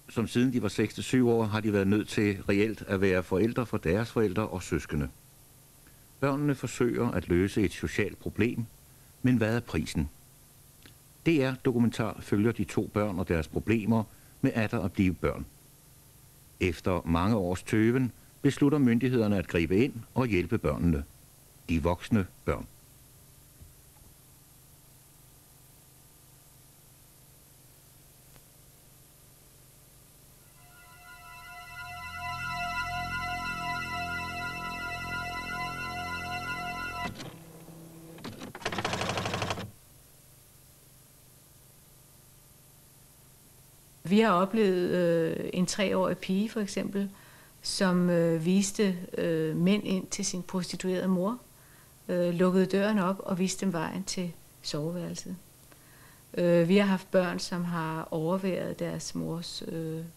som siden de var 6-7 år, har de været nødt til reelt at være forældre for deres forældre og søskende. Børnene forsøger at løse et socialt problem, men hvad er prisen? DR-dokumentar følger de 2 børn og deres problemer med atter at blive børn. Efter mange års tøven beslutter myndighederne at gribe ind og hjælpe børnene. De voksne børn. Vi har oplevet en 3-årig pige for eksempel, som viste mænd ind til sin prostituerede mor, lukkede døren op og viste dem vejen til soveværelset. Vi har haft børn, som har overværet deres mors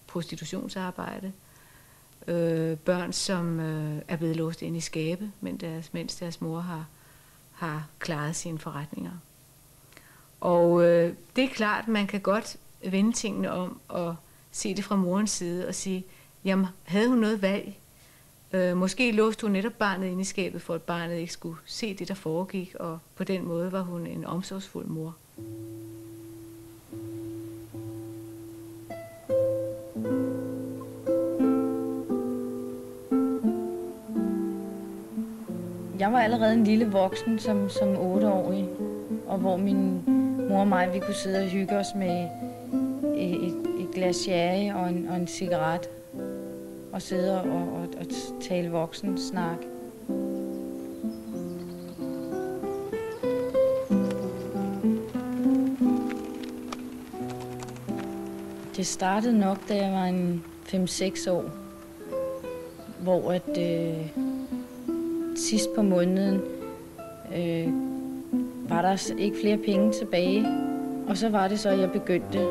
prostitutionsarbejde. Børn, som er blevet låst ind i skabe, mens deres mor har klaret sine forretninger. Og det er klart, at man kan godt vende tingene om og se det fra morens side og sige, jamen havde hun noget valg? Måske låste hun netop barnet inde i skabet, for at barnet ikke skulle se det, der foregik, og på den måde var hun en omsorgsfuld mor. Jeg var allerede en lille voksen som 8-årig, og hvor min mor og mig, vi kunne sidde og hygge os med et glas sherry og en cigaret, og sidde og tale voksensnak. Det startede nok, da jeg var en 5-6 år, hvor sidst på måneden var der ikke flere penge tilbage, og så var det så, at jeg begyndte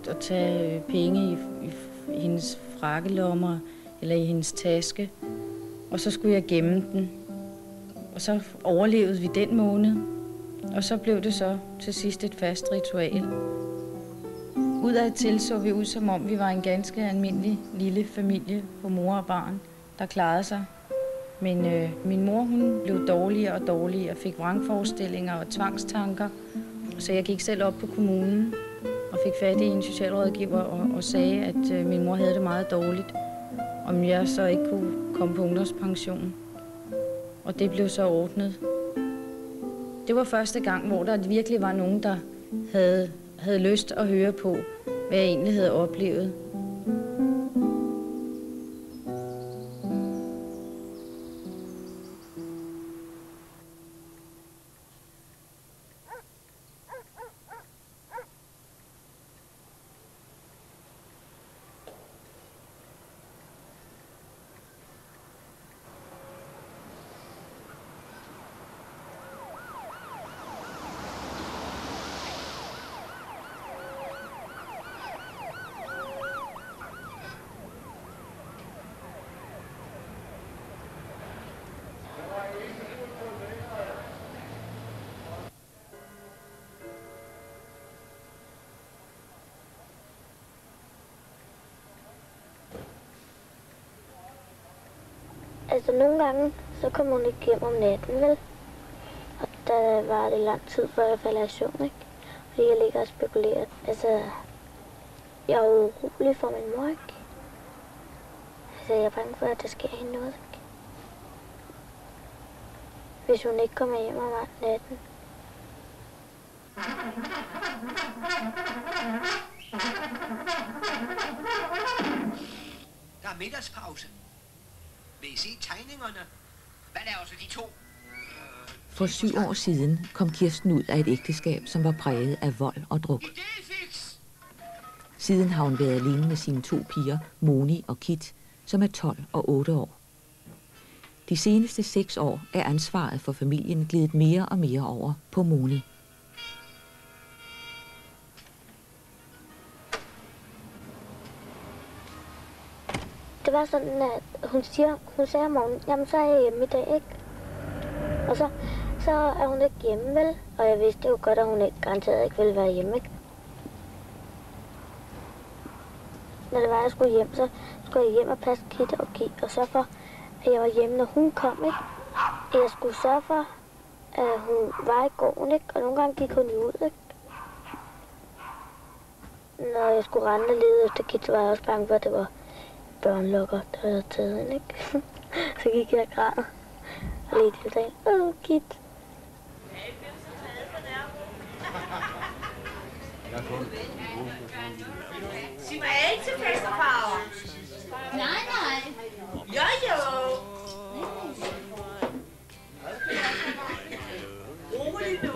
at tage penge i hendes frakkelommer eller i hendes taske, og så skulle jeg gemme den. Og så overlevede vi den måned, og så blev det så til sidst et fast ritual. Udadtil så vi ud, som om vi var en ganske almindelig lille familie på mor og barn, der klarede sig. Men min mor, hun blev dårligere og dårligere og fik vrangforestillinger og tvangstanker, så jeg gik selv op på kommunen og fik fat i en socialrådgiver og sagde, at min mor havde det meget dårligt, om jeg så ikke kunne komme på ungdomspension. Og det blev så ordnet. Det var første gang, hvor der virkelig var nogen, der havde lyst at høre på, hvad jeg egentlig havde oplevet. Altså nogle gange, så kom hun ikke hjem om natten, vel? Og der var det lang tid, før jeg falder i søvn, ikke? Fordi jeg ligger og spekulerer. Altså, jeg er urolig for min mor, ikke? Altså, jeg er bange for, at der sker hende noget, ikke? Hvis hun ikke kommer hjem om natten. Der er middagspause. Vil I se tegningerne? Hvad laver så de to? For 7 år siden kom Kirsten ud af et ægteskab, som var præget af vold og druk. Siden har hun været alene med sine 2 piger, Moni og Kit, som er 12 og 8 år. De seneste 6 år er ansvaret for familien glidet mere og mere over på Moni. Det var sådan, at hun sagde om morgenen, jamen så er jeg hjemme i dag, ikke? Og så er hun ikke hjemme, vel? Og jeg vidste jo godt, at hun ikke garanteret ikke ville være hjemme, ikke? når det var, jeg skulle hjem, så skulle jeg hjem og passe Kit og Gi, og sørge for, at jeg var hjemme, når hun kom, ikke? Jeg skulle sørge for, at hun var i gården, ikke? Og nogle gange gik hun jo ud, ikke? Når jeg skulle rende og lede efter Kit, så var jeg også bange for, at det var børnelokker, der havde taget hende, ikke? Så gik jeg og græd og ledte efter hende. Kit. Sig mig ikke til festfarver. Nej. Jo. Rolig nu.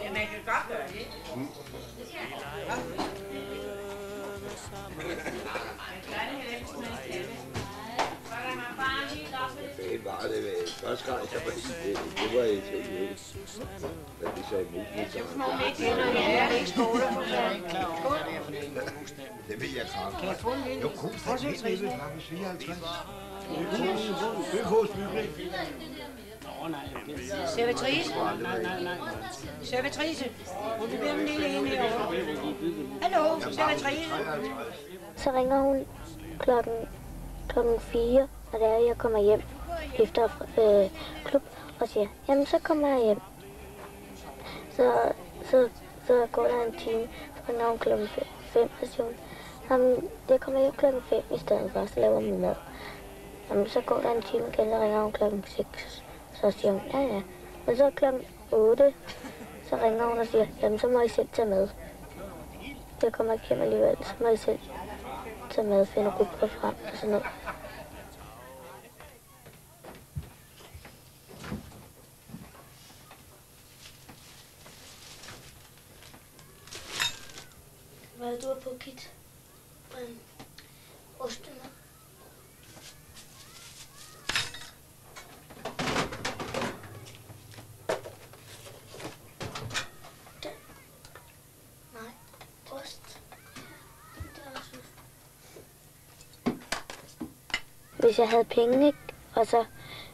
Ja, man kan godt gøre det. Det var det første gang, jeg var i det var i Italien. Da de sagde muligt. Det ved jeg klart. Kan jeg få en lille? Jo, kun for helt nede ved 54. Det er vores bygning. Servitrice? Nej. Servitrice? Hun vil bede om en lille en herovre. Hallo, servitrice? Så ringer hun klokken 4, og det er, jeg kommer hjem efter klub, og siger, jamen så kommer jeg hjem. Så går der en time, så ringer hun klokken 5, og siger hun, jamen jeg kommer hjem klokken 5 i stedet for, så laver min mad. Jamen så går der en time igen, så ringer hun klokken 6, så siger hun, ja. Men så klokken 8, så ringer hun og siger, jamen så må I selv tage med. Jeg kommer ikke hjem alligevel, så må I selv tage med, finde rugbrød frem og sådan noget. Hvad er du på, Kit? Ostemad. Nej, ost. Hvis jeg havde penge, ikke? Og så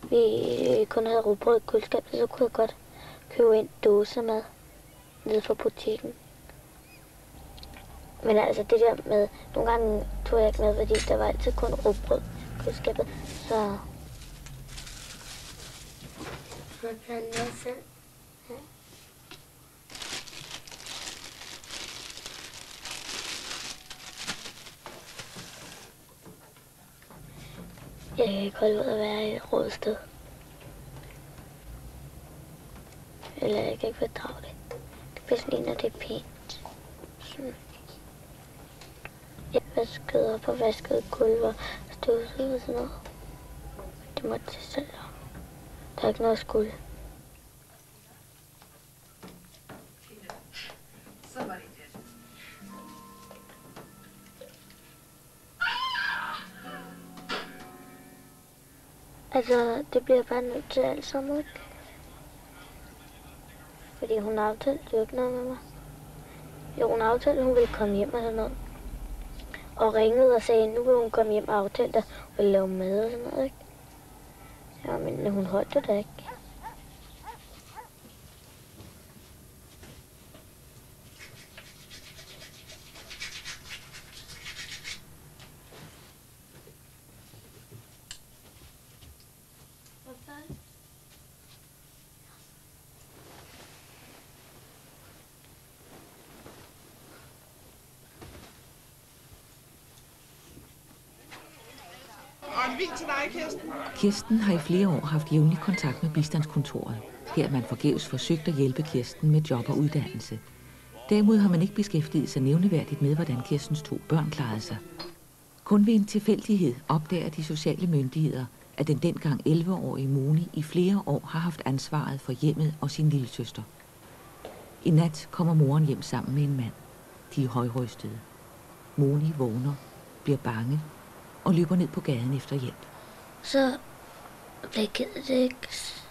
vi kun havde rugbrød i køleskabet, så kunne jeg godt købe ind dåsemad nede fra butikken. Men altså det der med, nogle gange tog jeg ikke med, fordi der var altid kun rugbrød i køleskabet, så... Man kan noget selv. Ja. Jeg kan ikke holde ud at være i et rådsted. Eller jeg kan ikke fordrage det. Det bedst lige, når det er pænt. Sådan. Jeg vaskede op og vaskede gulv og støvsugede og sådan noget. Det måtte jeg selv om. Der er ikke noget at skulle. Så var det det. Altså, det bliver bare nødt til alt sammen, ikke? Fordi hun aftalte jo ikke noget med mig. Jo, hun aftalte, at hun ville komme hjem og sådan noget. Og ringede og sagde, nu vil hun komme hjem og aftale, at hun ville lave mad og sådan noget, ikke? Ja, men hun holdt det da ikke. Og en vin til dig, Kirsten. Kirsten har i flere år haft jævnlig kontakt med bistandskontoret. Her har man forgæves forsøgt at hjælpe Kirsten med job og uddannelse. Derimod har man ikke beskæftiget sig nævneværdigt med, hvordan Kirstens 2 børn klarede sig. Kun ved en tilfældighed opdager de sociale myndigheder, at den dengang 11-årige Moni i flere år har haft ansvaret for hjemmet og sin lillesøster. I nat kommer moren hjem sammen med en mand. De er højrystede. Moni vågner, bliver bange og løber ned på gaden efter hjælp. Så blev jeg ked af det, ikke?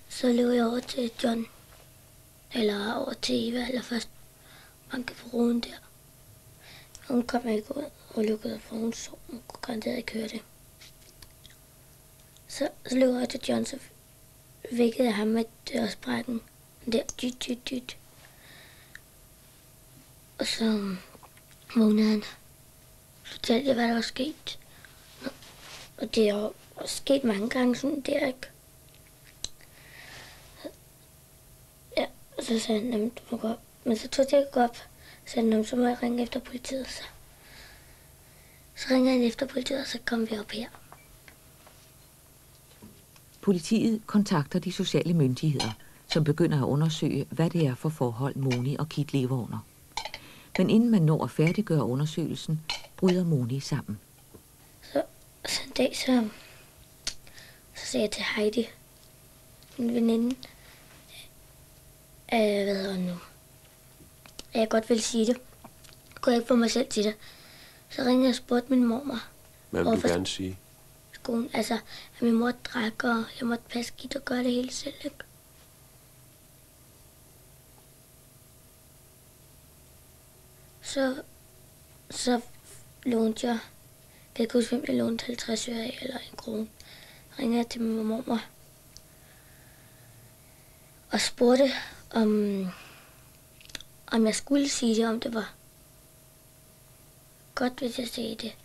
Så løb jeg over til John. Eller over til Eva, eller først banke på ruden der. Hun kom ikke ud og lukkede, for hun så, hun kunne garanteret ikke høre det. Så løb jeg til John, så vækkede jeg ham med dørsprækken. Der, dyt. Og så vågnede han. Fortalte jeg, hvad der var sket. Og det er jo sket mange gange sådan der, ikke? Ja, og så sagde han, du må gå op. Men så tog jeg ikke op. Så sagde han, så må jeg ringe efter politiet. Så ringer han efter politiet, og så kom vi op her. Politiet kontakter de sociale myndigheder, som begynder at undersøge, hvad det er for forhold Moni og Kit lever under. Men inden man når at færdiggøre undersøgelsen, bryder Moni sammen. Så en dag, så sagde jeg til Heidi, min veninde, hvad hedder hun nu, at jeg godt ville sige det. Kunne jeg ikke få mig selv til det. Så ringede jeg og spurgte min mormor. Hvad vil du gerne sige? Skolen, altså, at min mor drak, og jeg måtte passe Kit og gøre det hele selv, ikke? Så lånte jeg, kan ikke huske, hvem jeg lånte 50 øre af, eller 1 krone. Ringede jeg til min mormor og spurgte, om jeg skulle sige det, om det var godt, hvis jeg sagde det.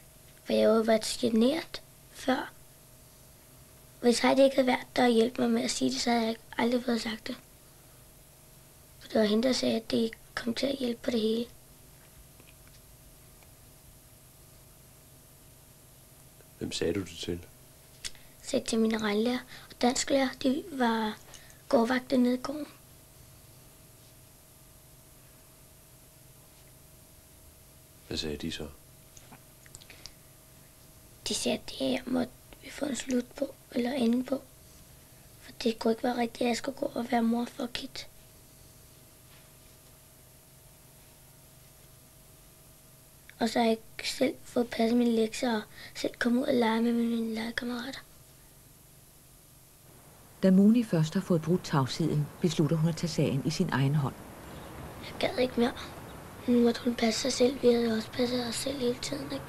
For jeg havde jo været generet før. Hvis Heidi ikke havde været der og hjælpe mig med at sige det, så havde jeg aldrig fået sagt det. For det var hende, der sagde, at det kom til at hjælpe på det hele. Hvem sagde du det til? Jeg sagde til mine regnlærer og dansklærer. De var gårdvagter nede i gården. Hvad sagde de så? De sagde, at det her måtte vi få en slut på, eller ende på. For det kunne ikke være rigtigt, at jeg skulle gå og være mor for Kit. Og så har jeg ikke selv fået passet mine lektier og selv komme ud og lege med mine legekammerater. Da Moni først har fået brudt tavsheden, beslutter hun at tage sagen i sin egen hånd. Jeg gad ikke mere. Nu måtte hun passe sig selv. Vi havde også passet os selv hele tiden, ikke?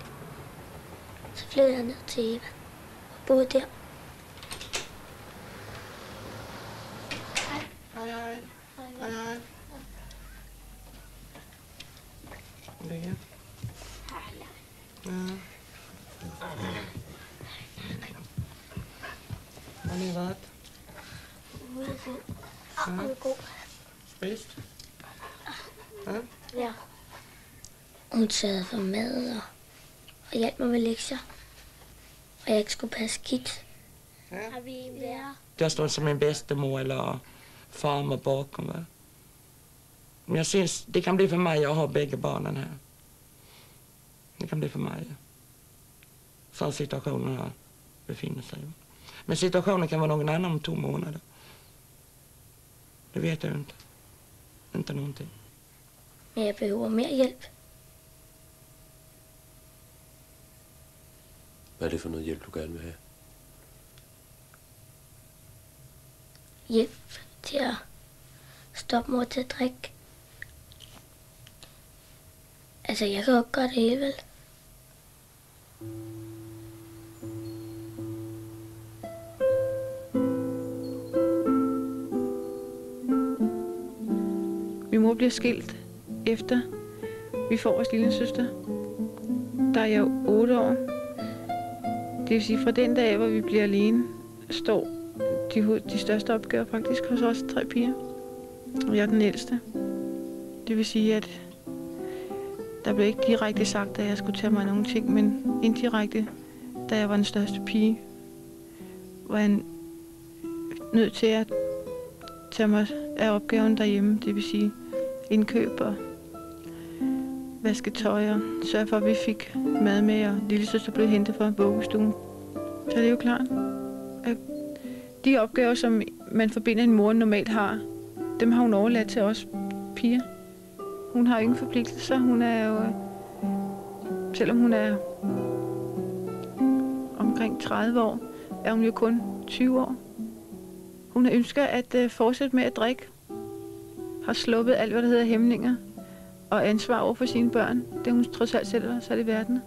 Så flyttede jeg ned til Eva og boede der. Hej, hej. Hej, hej. Ja. Har ni været? God. Spist? Ja. Hun sad for mad og hjalp mig med lektier. Og jeg ikke skulle passe Kit. Ja. Har vi en lærer? Jag står som en bedstemor eller farmor bakom. Va? Men jag syns det kan bli för mig att ha bägge barnen här. Det kan bli för mig. Så situationen här befinner sig. Men situationen kan vara någon annan om 2 månader. Det vet jag inte. Inte någonting. Men jeg behøver mere hjælp. Hvad er det for noget hjælp, du gerne vil have? Hjælp til at stoppe mor til at drikke. Altså, jeg kan jo ikke gøre det hele, vel? Min mor bliver skilt efter vi får vores lille søster. Der er jeg 8 år. Det vil sige, fra den dag, hvor vi bliver alene, står de største opgaver faktisk hos os 3 piger. Og jeg er den ældste. Det vil sige, at der blev ikke direkte sagt, at jeg skulle tage mig nogle ting, men indirekte, da jeg var den største pige, var jeg nødt til at tage mig af opgaven derhjemme. Det vil sige indkøb og vaske tøj og sørge for, at vi fik mad med, og lillesøster blev hentet fra vuggestuen. Så det er jo klart, at de opgaver, som man forbinder en mor normalt har, dem har hun overladt til os piger. Hun har ingen forpligtelser. Hun er jo, selvom hun er omkring 30 år, er hun jo kun 20 år. Hun ønsker at fortsætte med at drikke, har sluppet alt, hvad der hedder hæmninger og ansvar over for sine børn. Det hun trods alt selv har sat i verden.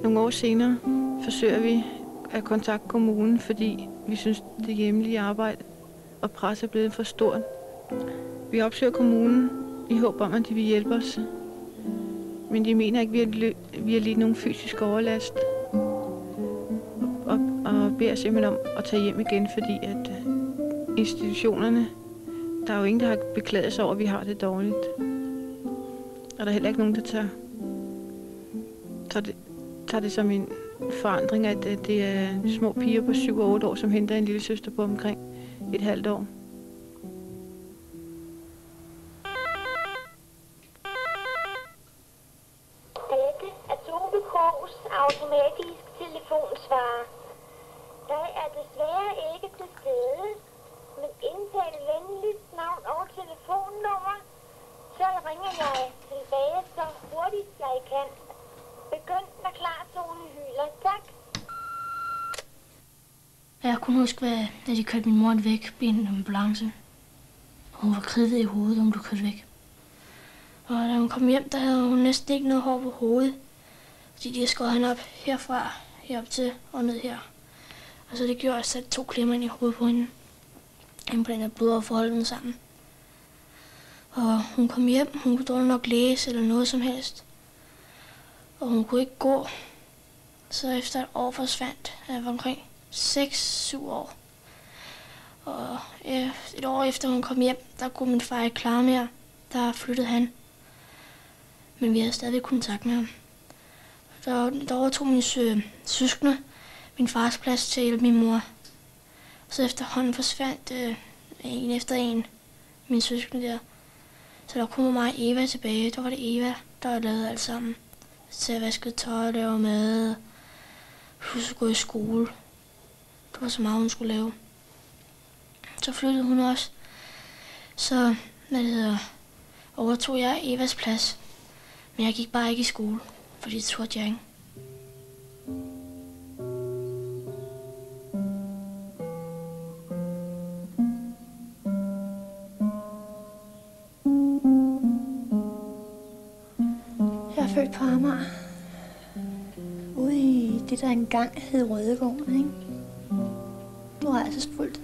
Nogle år senere forsøger vi at kontakte kommunen, fordi vi synes, det hjemlige arbejde og pres er blevet for stort. Vi opsøger kommunen i håb om, at de vil hjælpe os. Men de mener ikke, at vi har lidt nogen fysisk overlast. Og beder simpelthen om at tage hjem igen, fordi at institutionerne, der er jo ingen, der har beklaget sig over, at vi har det dårligt. Og der er heller ikke nogen, der tager det som en forandring, at det er små piger på 7 og 8 år, som henter en lille søster på omkring et halvt år. Dette er Tove Krogs automatisk telefonsvarer. Jeg er desværre ikke til stede, men indtal venligst navn og telefonnummer, så ringer jeg tilbage så hurtigt jeg kan. Begynd med klartone hyler. Tak. Jeg kunne huske, da de kørte min mor væk i en ambulance. Hun var kridtet i hovedet, da hun blev kørt væk. Og da hun kom hjem, der havde hun næsten ikke noget hår på hovedet. Fordi de havde skåret hende op herfra, herop til og ned her. Og så det gjorde, at jeg satte 2 klemmer ind i hovedet på hende. Inde på den her blod og forholde den sammen. Og hun kom hjem, hun kunne dårligt nok læse eller noget som helst. Og hun kunne ikke gå. Så efter et år forsvandt, jeg var omkring 6-7 år. Og et år efter hun kom hjem, der kunne min far ikke klare mere. Der flyttede han. Men vi havde stadig kontakt med ham. Der overtog mine søskende min fars plads til at hjælpe min mor. Så efterhånden forsvandt en efter en mine søskende der. Så der kom mig og Eva tilbage. Der var det Eva, der lavede alt sammen. Så jeg vaskede tøj, lavede mad. Hun skulle gå i skole. Det var så meget, hun skulle lave. Så flyttede hun også. Så overtog jeg Evas plads. Men jeg gik bare ikke i skole, fordi det turde jeg ikke. Jeg er født på Amager. Ude i det, der engang hed Rødegården, ikke? Du har altså spurgt.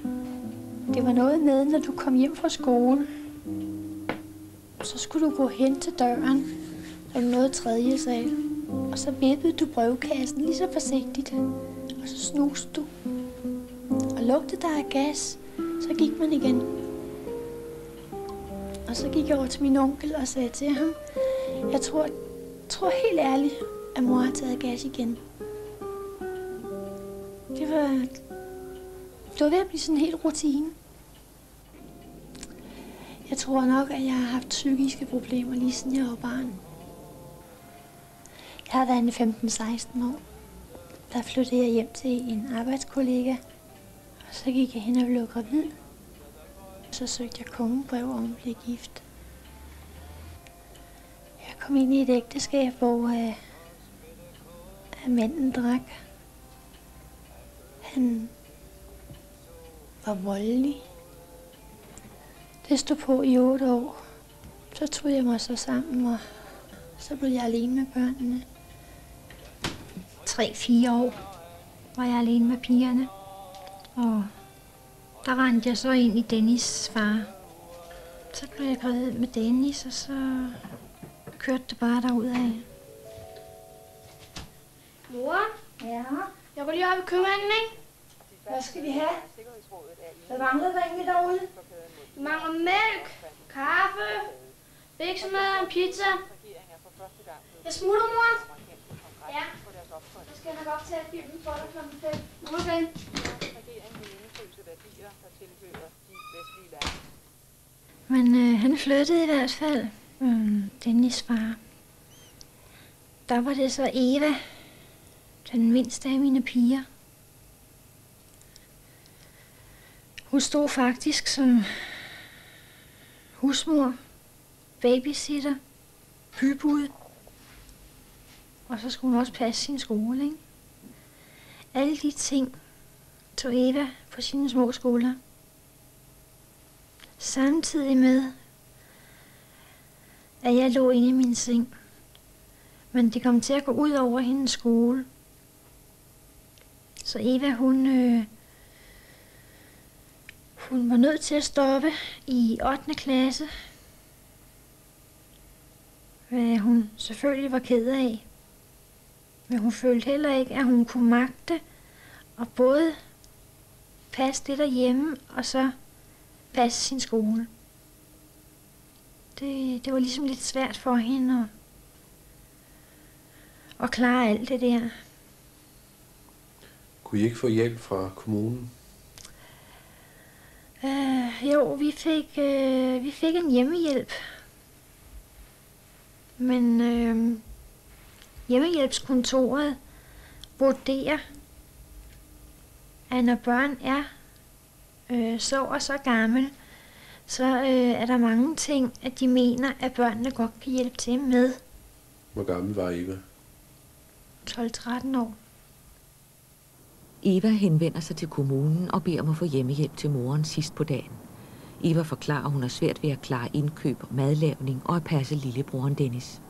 Det var noget med, når du kom hjem fra skole. Så skulle du gå hen til døren, og du nåede 3. sal. Og så vippede du brevkassen lige så forsigtigt. Og så snuste du. Og lugtede der af gas, så gik man igen. Og så gik jeg over til min onkel og sagde til ham, jeg tror helt ærligt, at mor har taget gas igen. Det var ved at blive sådan en helt rutine. Jeg tror nok, at jeg har haft psykiske problemer lige siden jeg var barn. Jeg har været 15-16 år. Der flyttede jeg hjem til en arbejdskollega, og så gik jeg hen og blev gravid. Så søgte jeg kongebrev om at blive gift. Jeg kom ind i et ægteskab, hvor manden drak. Han var voldelig. Det stod på i 8 år. Så tog jeg mig så sammen, og så blev jeg alene med børnene. 3-4 år var jeg alene med pigerne. Og der rendte jeg så ind i Dennis' far. Så blev jeg gravid med Dennis, og så kørte det bare derudad. Mor? Ja? Jeg går lige op i købmanden, ikke? Hvad skal vi have? Hvad mangler der egentlig derude? Vi mangler mælk, kaffe, biksemad og en pizza. Jeg smutter, mor. Ja. Så skal jeg nok optage filmen for dig kl. 5. Okay. Men han flyttede i hvert fald. Dennis' far. Der var det så Eva, den mindste af mine piger. Hun stod faktisk som husmor, babysitter, bybud. Og så skulle hun også passe sin skole, ikke? Alle de ting tog Eva på sine små skuldre. Samtidig med, at jeg lå inde i min seng. Men det kom til at gå ud over hendes skole. Så Eva, hun var nødt til at stoppe i 8. klasse. hvad hun selvfølgelig var ked af. Men hun følte heller ikke, at hun kunne magte at både passe det derhjemme og så passe sin skole. Det var ligesom lidt svært for hende at klare alt det der. Kunne I ikke få hjælp fra kommunen? Jo, vi fik en hjemmehjælp. Men hjemmehjælpskontoret vurderer, at når børn er så og så gammel, så er der mange ting, at de mener, at børnene godt kan hjælpe til med. Hvor gammel var Eva? 12-13 år. Eva henvender sig til kommunen og beder om at få hjemmehjælp til moren sidst på dagen. Eva forklarer, at hun har svært ved at klare indkøb, madlavning og at passe lillebroren Dennis.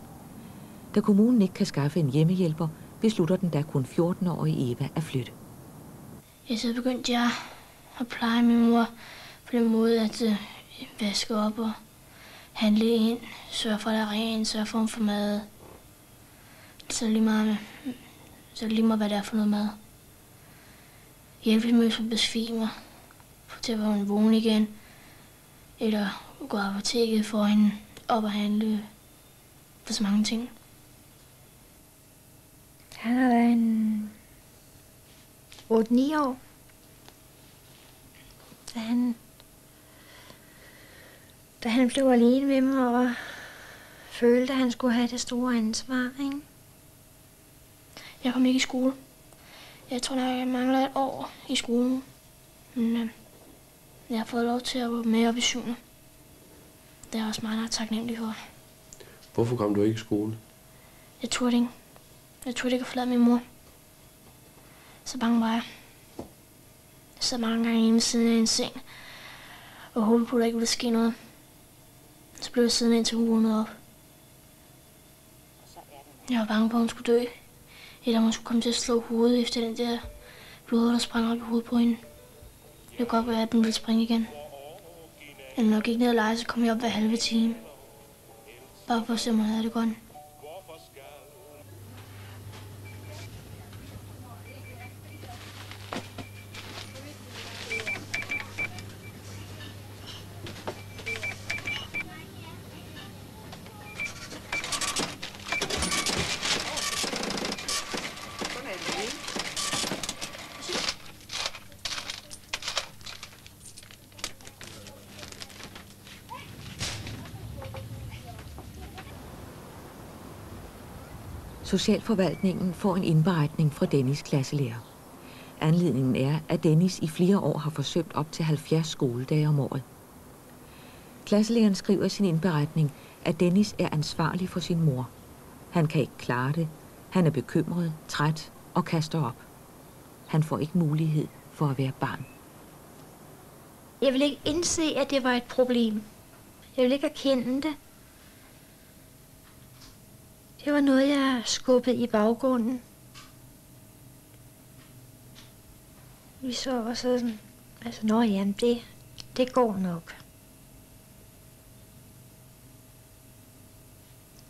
Da kommunen ikke kan skaffe en hjemmehjælper, beslutter den da kun 14-årige Eva at flytte. Ja, så begyndte jeg at pleje min mor på den måde, at vaske op og handle ind, sørge for, at der er rent, sørge for, at hun får mad. Så lige meget, hvad det er for noget mad. Hjælpe med at besvimer, til at hun vågen igen, eller gå på apoteket for hende op og handle for så mange ting. Han har været en 8-9 år, da han blev alene med mig og følte, at han skulle have det store ansvar, ikke? Jeg kom ikke i skole. Jeg tror, jeg mangler et år i skolen. Men jeg har fået lov til at gå med op i 7. Det er jeg også meget taknemmelig for. Hvorfor kom du ikke i skole? Jeg turde ikke. Jeg turde ikke at forlade min mor. Så bange var jeg. Jeg sad mange gange inde ved siden af en seng og håbede på, at der ikke ville ske noget. Så blev jeg siddende indtil hun vågnede op. Jeg var bange på, at hun skulle dø. Eller hun skulle komme til at slå hovedet efter den der blod, der sprang op i hovedet på hende. Det kunne godt være, at den ville springe igen. Eller når jeg gik ned og lege, så kom jeg op hver halve time. Bare for at se, om hun havde det godt. Socialforvaltningen får en indberetning fra Dennis' klasselærer. Anledningen er, at Dennis i flere år har forsømt op til 70 skoledage om året. Klasselæreren skriver i sin indberetning, at Dennis er ansvarlig for sin mor. Han kan ikke klare det. Han er bekymret, træt og kaster op. Han får ikke mulighed for at være barn. Jeg vil ikke indse, at det var et problem. Jeg vil ikke erkende det. Det var noget, jeg skubbede i baggrunden. Vi så også sådan, altså, jamen det går nok.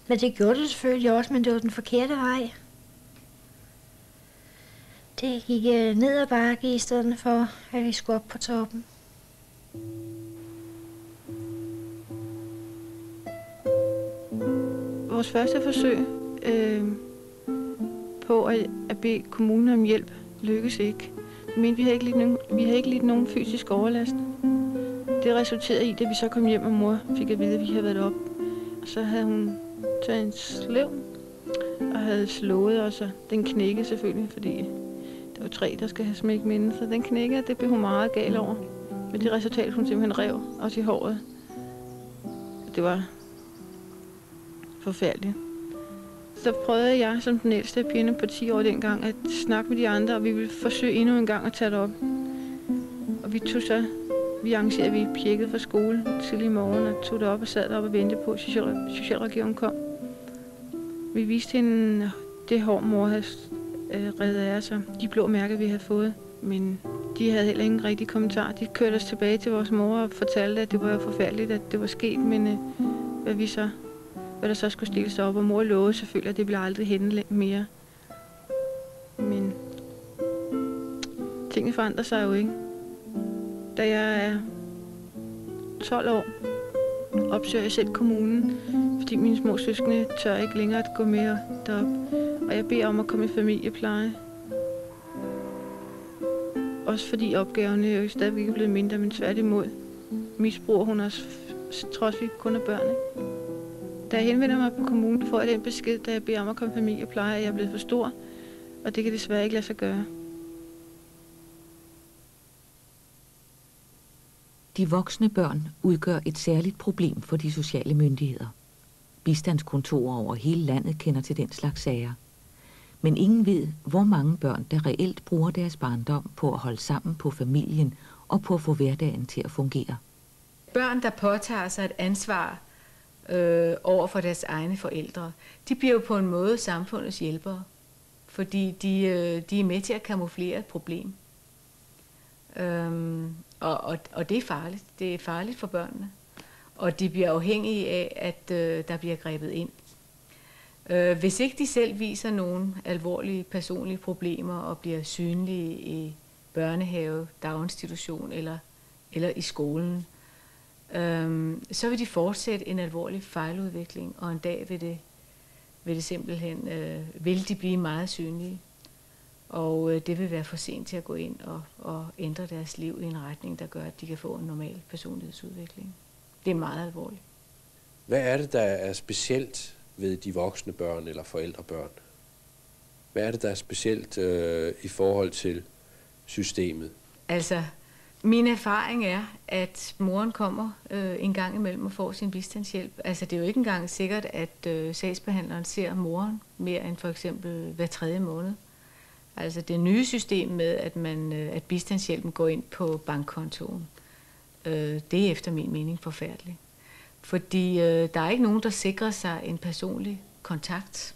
Men det gjorde det selvfølgelig også, men det var den forkerte vej. Det gik ned ad bakke i stedet for, at vi skulle op på toppen. Vores første forsøg på at bede kommunen om hjælp lykkedes ikke. Men vi havde ikke lidt nogen fysisk overlast. Det resulterede i, da vi så kom hjem, og mor fik at vide, at vi havde været op. Og så havde hun taget en slev og havde slået os, og den knækkede selvfølgelig, fordi der var 3, der skal have smæk med. Så den knækkede, og det blev hun meget gal over. Men det resultat, hun simpelthen rev os i håret. Det var forfærdeligt. Så prøvede jeg som den ældste af pigerne på 10 år dengang at snakke med de andre, og vi ville forsøge endnu en gang at tage det op. Og vi arrangerede, vi pjekkede fra skole tidlig i morgen og tog det op og sad deroppe og ventede på, at socialrådgiveren kom. Vi viste hende det hår, mor havde reddet af os, de blå mærker, vi havde fået. Men de havde heller ingen rigtig kommentar. De kørte os tilbage til vores mor og fortalte, at det var jo forfærdeligt, at det var sket, men hvad vi så hvad der så skulle stilles op, og mor lovede selvfølgelig, at det bliver aldrig henne mere. Men tingene forandrer sig jo ikke. Da jeg er 12 år, opsøger jeg selv kommunen, fordi mine små søskende tør ikke længere at gå med derop. Og jeg beder om at komme i familiepleje. Også fordi opgaverne jo stadigvæk ikke er blevet mindre, men tværtimod misbruger hun os, trods vi kun er børn. Ikke? Da jeg henvender mig på kommunen, får jeg den besked, da jeg beder om at komme i familiepleje, at jeg er blevet for stor, og det kan desværre ikke lade sig gøre. De voksne børn udgør et særligt problem for de sociale myndigheder. Bistandskontorer over hele landet kender til den slags sager. Men ingen ved, hvor mange børn, der reelt bruger deres barndom på at holde sammen på familien og på at få hverdagen til at fungere. Børn, der påtager sig et ansvar over for deres egne forældre, de bliver jo på en måde samfundets hjælpere, fordi de er med til at kamuflere et problem. Og det er farligt. Det er farligt for børnene. Og de bliver afhængige af, at der bliver grebet ind. Hvis ikke de selv viser nogle alvorlige personlige problemer og bliver synlige i børnehave, daginstitution eller i skolen, så vil de fortsætte en alvorlig fejludvikling, og en dag vil det simpelthen vil de blive meget synlige. Og det vil være for sent til at gå ind og ændre deres liv i en retning, der gør, at de kan få en normal personlighedsudvikling. Det er meget alvorligt. Hvad er det, der er specielt ved de voksne børn eller forældrebørn? Hvad er det, der er specielt i forhold til systemet? Altså, min erfaring er, at moren kommer en gang imellem og får sin bistandshjælp. Altså, det er jo ikke engang sikkert, at sagsbehandleren ser moren mere end for eksempel hver 3. måned. Altså det nye system med, at bistandshjælpen går ind på bankkontoen, det er efter min mening forfærdeligt. Fordi der er ikke nogen, der sikrer sig en personlig kontakt.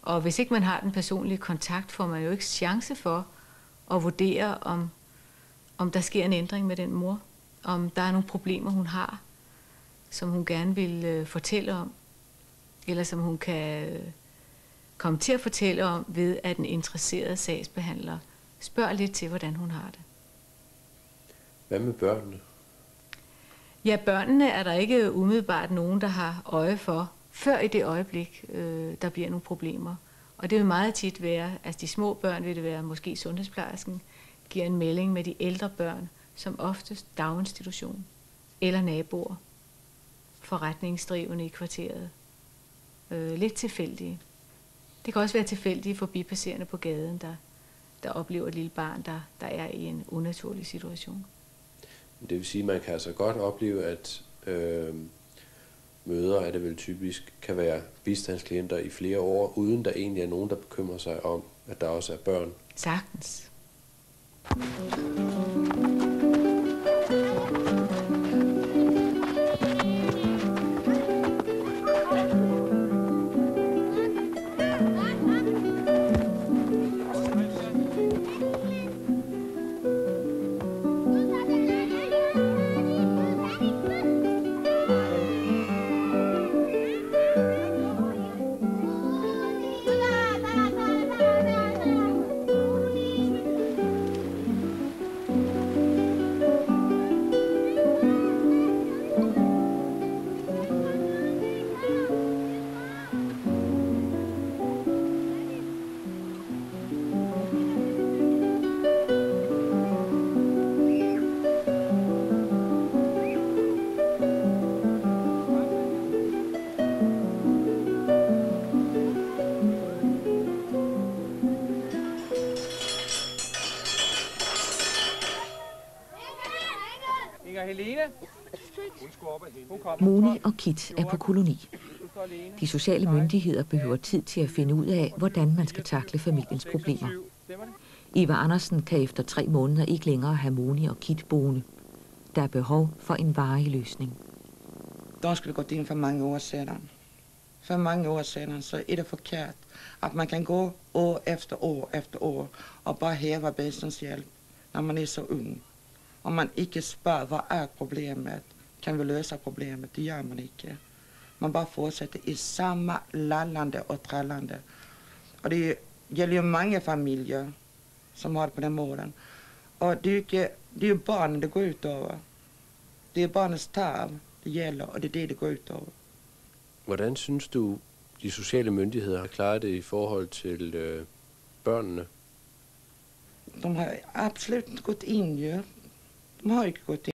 Og hvis ikke man har den personlige kontakt, får man jo ikke chance for at vurdere, om der sker en ændring med den mor. Om der er nogle problemer, hun har, som hun gerne vil fortælle om. Eller som hun kan komme til at fortælle om ved, at den interesserede sagsbehandler spørger lidt til, hvordan hun har det. Hvad med børnene? Ja, børnene er der ikke umiddelbart nogen, der har øje for, før i det øjeblik, der bliver nogle problemer. Og det vil meget tit være, altså de små børn vil det være, måske sundhedsplejersken giver en melding med de ældre børn, som oftest daginstitution eller naboer, forretningsdrivende i kvarteret. Lidt tilfældige. Det kan også være tilfældige forbipasserende på gaden, der oplever et lille barn, der er i en unaturlig situation. Det vil sige, at man kan altså godt opleve, at mødre er det vel typisk, kan være bistandsklienter i flere år, uden der egentlig er nogen, der bekymrer sig om, at der også er børn. Sagtens. Moni og Kit er på koloni. De sociale myndigheder behøver tid til at finde ud af, hvordan man skal takle familiens problemer. Eva Andersen kan efter 3 måneder ikke længere have Moni og Kit boende. Der er behov for en varig løsning. De skulle gått in för många år sedan. För många år sedan så är det forkert att man kan gå år efter år och bara häva biståndshjälp när man är så ung. Om man inte spör vad är problemet, kan vi lösa problemet, det gör man inte. Man bara fortsätter i samma lallande och trallande. Och det gäller ju många familjer som har det på den måten. Och det är ju barnen det går ut över. Det är barnets tarv det gælder, og det er det går ut over. Hvordan synes du, de sociale myndigheder har klaret det i forhold til børnene? De har absolut inte gått in ju. De har inte gått in.